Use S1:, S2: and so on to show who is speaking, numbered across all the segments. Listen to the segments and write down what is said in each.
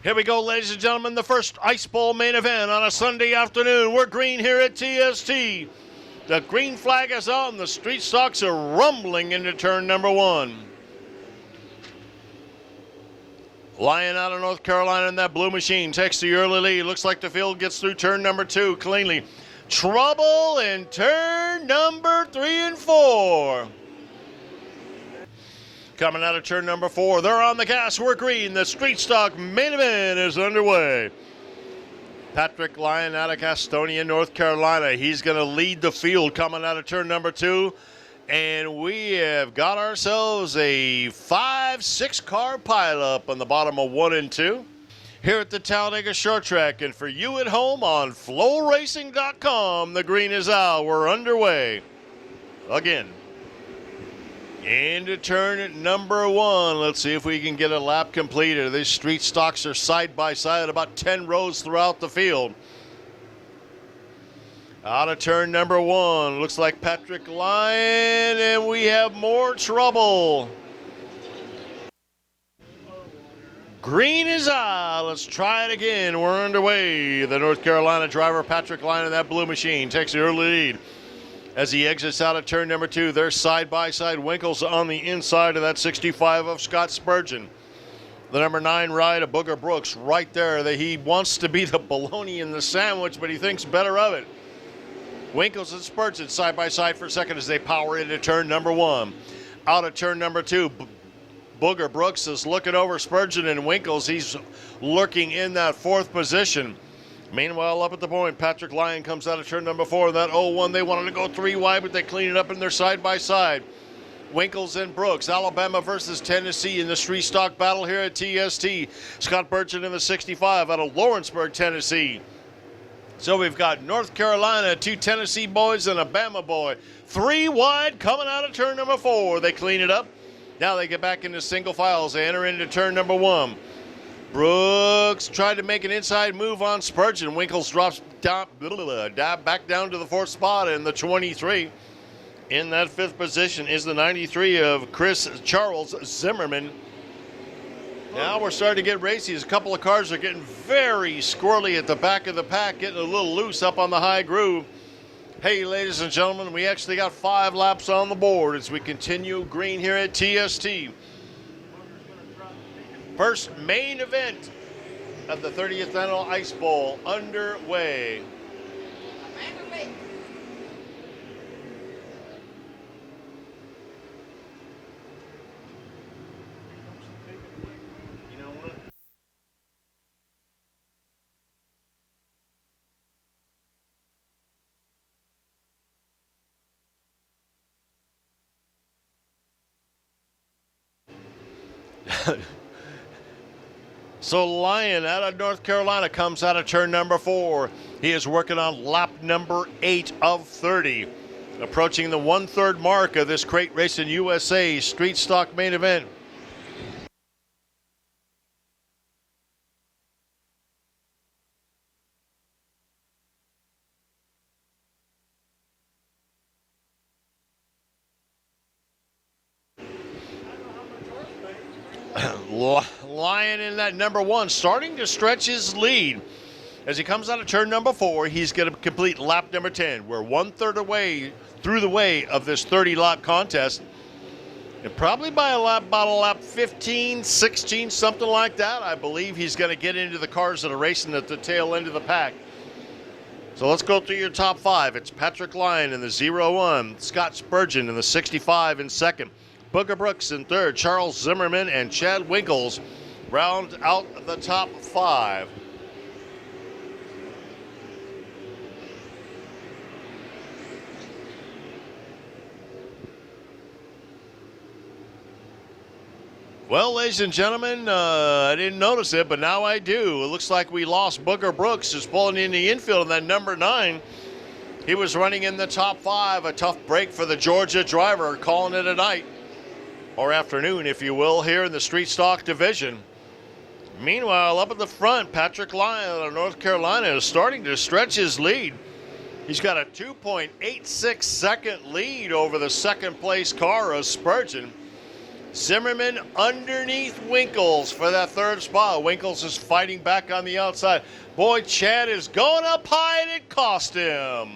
S1: Here we go, ladies and gentlemen, the first Ice Bowl main event on a Sunday afternoon. We're green here at TST. The green flag is out and the street stocks are rumbling into turn number one. Lion out of North Carolina in that blue machine takes the early lead. Looks like the field gets through turn number two cleanly. Trouble in turn number 3 and 4. Coming out of turn number 4, they're on the gas, we're green. The street stock main event is underway. Patrick Lyon out of Gastonia, North Carolina. He's going to lead the field coming out of turn number 2. And we have got ourselves a 5-6 car pileup on the bottom of 1 and 2 here at the Talladega Short Track. And for you at home on flowracing.com, the green is out. We're underway again. Into turn number 1. Let's see if we can get a lap completed. These street stocks are side by side, about 10 rows throughout the field. Out of turn number 1. Looks like Patrick Lyon, and we have more trouble. Green is out. Let's try it again. We're underway. The North Carolina driver, Patrick Lyon, in that blue machine, takes the early lead. As he exits out of turn number 2, they're side-by-side. Winkles on the inside of that 65 of Scott Spurgeon. The number 9 ride of Booger Brooks right there. He wants to be the bologna in the sandwich, but he thinks better of it. Winkles and Spurgeon side-by-side for a second as they power into turn number 1. Out of turn number 2, Booger Brooks is looking over Spurgeon and Winkles. He's lurking in that 4th position. Meanwhile, up at the point, Patrick Lyon comes out of turn number 4. That 0-1, they wanted to go 3 wide, but they clean it up in their side-by-side. Winkles and Brooks, Alabama versus Tennessee in the street stock battle here at TST. Scott Burchett in the 65 out of Lawrenceburg, Tennessee. So we've got North Carolina, 2 Tennessee boys, and a Bama boy. 3 wide coming out of turn number 4. They clean it up. Now they get back into single files. They enter into turn number 1. Brooks tried to make an inside move on Spurgeon. Winkles drops down, back down to the 4th spot in the 23. In that 5th position is the 93 of Charles Zimmerman. Now we're starting to get racy. A couple of cars are getting very squirrely at the back of the pack, getting a little loose up on the high groove. Hey, ladies and gentlemen, we actually got 5 laps on the board as we continue green here at TST. First main event of the 30th Annual Ice Bowl underway. You know what? So Lyon out of North Carolina comes out of turn number 4. He is working on lap number 8 of 30. Approaching the 1/3 mark of this Crate Racing USA street stock main event. Lyon in that number 1, starting to stretch his lead. As he comes out of turn number 4, he's going to complete lap number 10. We're 1/3 away through the way of this 30-lap contest. And probably by about a lap 15, 16, something like that, I believe he's going to get into the cars that are racing at the tail end of the pack. So let's go through your top 5. It's Patrick Lyon in the 0-1, Scott Spurgeon in the 65 in 2nd, Booger Brooks in 3rd, Charles Zimmerman and Chad Winkles round out the top 5. Well, ladies and gentlemen, I didn't notice it, but now I do. It looks like we lost Booger Brooks, who's pulling in the infield, and that number 9. He was running in the top 5. A tough break for the Georgia driver, calling it a night, or afternoon, if you will, here in the street stock division. Meanwhile, up at the front, Patrick Lyon of North Carolina is starting to stretch his lead. He's got a 2.86 second lead over the second place car of Spurgeon. Zimmerman underneath Winkles for that third spot. Winkles is fighting back on the outside. Boy, Chad is going up high, and it cost him.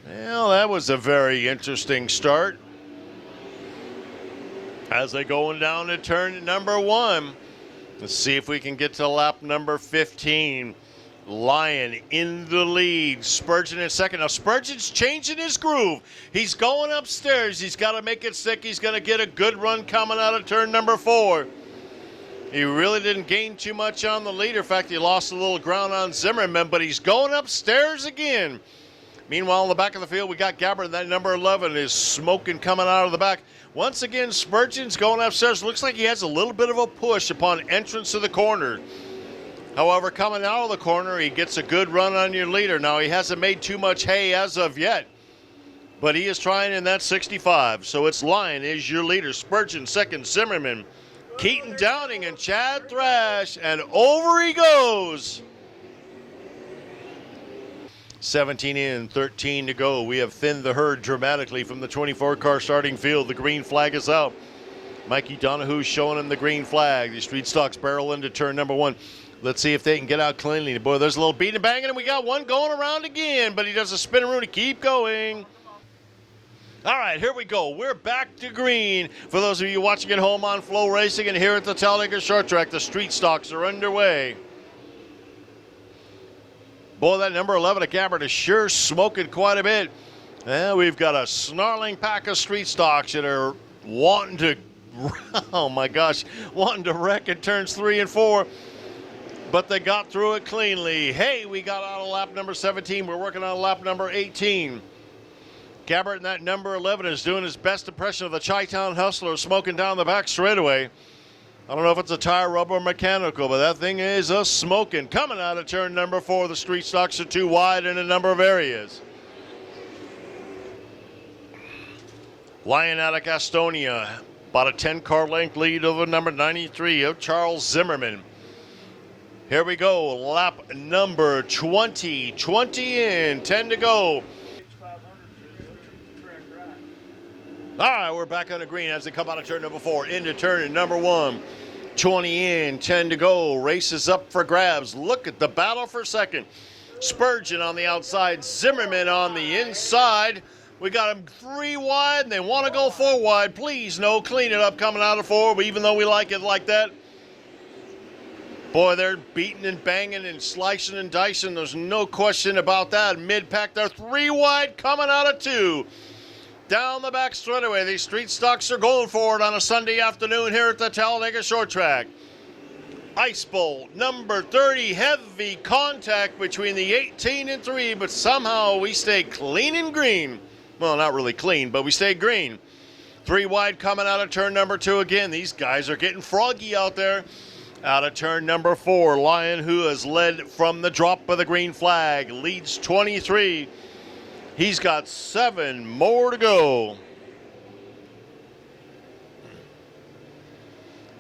S1: Well, that was a very interesting start. As they going down to turn number 1. Let's see if we can get to lap number 15. Lion in the lead. Spurgeon in second. Now, Spurgeon's changing his groove. He's going upstairs. He's got to make it stick. He's going to get a good run coming out of turn number 4. He really didn't gain too much on the leader. In fact, he lost a little ground on Zimmerman, but he's going upstairs again. Meanwhile, in the back of the field, we got Gabbard. That number 11 is smoking coming out of the back. Once again, Spurgeon's going upstairs. Looks like he has a little bit of a push upon entrance to the corner. However, coming out of the corner, he gets a good run on your leader. Now, he hasn't made too much hay as of yet, but he is trying in that 65. So it's Lion is your leader. Spurgeon second, Zimmerman, Keaton Downing, and Chad Thrash, and over he goes. 17 in, 13 to go. We have thinned the herd dramatically from the 24-car starting field. The green flag is out. Mikey Donahue showing him the green flag. The Street Stocks barrel into turn number 1. Let's see if they can get out cleanly. Boy, there's a little beating and banging, and we got one going around again, but he does a spin-a-roo to keep going. All right, here we go. We're back to green. For those of you watching at home on Flow Racing and here at the Talladega Short Track, the Street Stocks are underway. Boy, that number 11 at Gabbard is sure smoking quite a bit. And we've got a snarling pack of Street Stocks that are wanting to, oh my gosh, wanting to wreck at turns 3 and 4. But they got through it cleanly. Hey, we got out of lap number 17. We're working on lap number 18. Gabbard in that number 11 is doing his best impression of the Chi-Town Hustler, smoking down the back straightaway. I don't know if it's a tire, rubber, or mechanical, but that thing is a smoking. Coming out of turn number 4, the Street Stocks are too wide in a number of areas. Lion out of Gastonia, about a 10-car length lead over number 93 of Charles Zimmerman. Here we go, lap number 20. 20 in, 10 to go. All right, we're back on the green as they come out of turn number 4 into turn number 1. 20 in, 10 to go. Race is up for grabs. Look at the battle for second. Spurgeon on the outside, Zimmerman on the inside. We got them 3 wide, and they want to go 4 wide. Please, no, clean it up coming out of 4, but even though we like it like that, boy, they're beating and banging and slicing and dicing. There's no question about that. Mid-pack, they're 3 wide coming out of 2. Down the back straightaway, these Street Stocks are going for it on a Sunday afternoon here at the Talladega Short Track. Ice Bowl, number 30, heavy contact between the 18 and 3, but somehow we stay clean and green. Well, not really clean, but we stay green. 3 wide coming out of turn number 2 again. These guys are getting froggy out there. Out of turn number 4, Lion, who has led from the drop of the green flag, leads 23. He's got 7 more to go.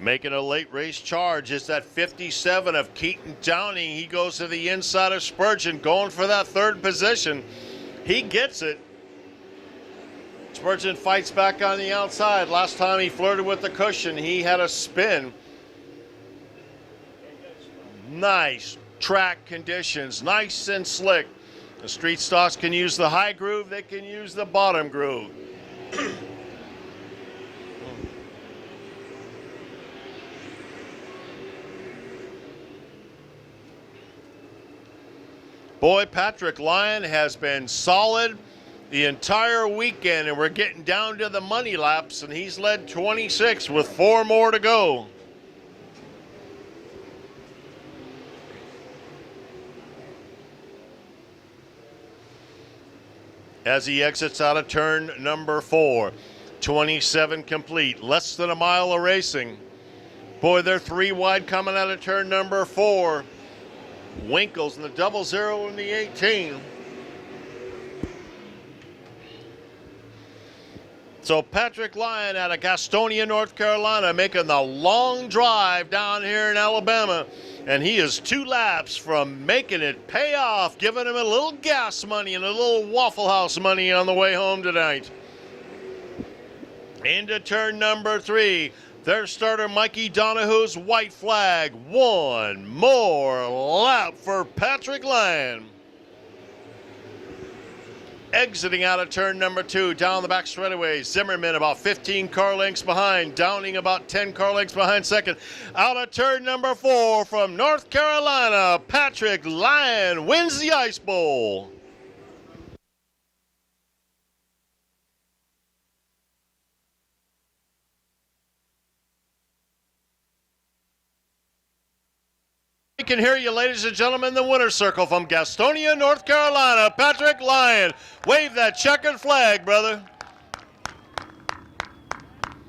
S1: Making a late race charge is that 57 of Keaton Downing. He goes to the inside of Spurgeon, going for that 3rd position. He gets it. Spurgeon fights back on the outside. Last time he flirted with the cushion, he had a spin. Nice track conditions, nice and slick. The Street Stocks can use the high groove, they can use the bottom groove. Boy, Patrick Lion has been solid the entire weekend, and we're getting down to the money laps, and he's led 26 with 4 more to go. As he exits out of turn number 4. 27 complete, less than a mile of racing. Boy, they're 3 wide coming out of turn number 4. Winkles in the 00 in the 18. So Patrick Lion out of Gastonia, North Carolina, making the long drive down here in Alabama. And he is 2 laps from making it pay off, giving him a little gas money and a little Waffle House money on the way home tonight. Into turn number 3. Their starter, Mikey Donahue's white flag. One more lap for Patrick Lyon. Exiting out of turn number 2, down the back straightaway, Zimmerman about 15 car lengths behind, Downing about 10 car lengths behind second. Out of turn number 4 from North Carolina, Patrick Lyon wins the Ice Bowl. We can hear you, ladies and gentlemen, the winner's circle from Gastonia, North Carolina, Patrick Lyon. Wave that checkered flag, brother.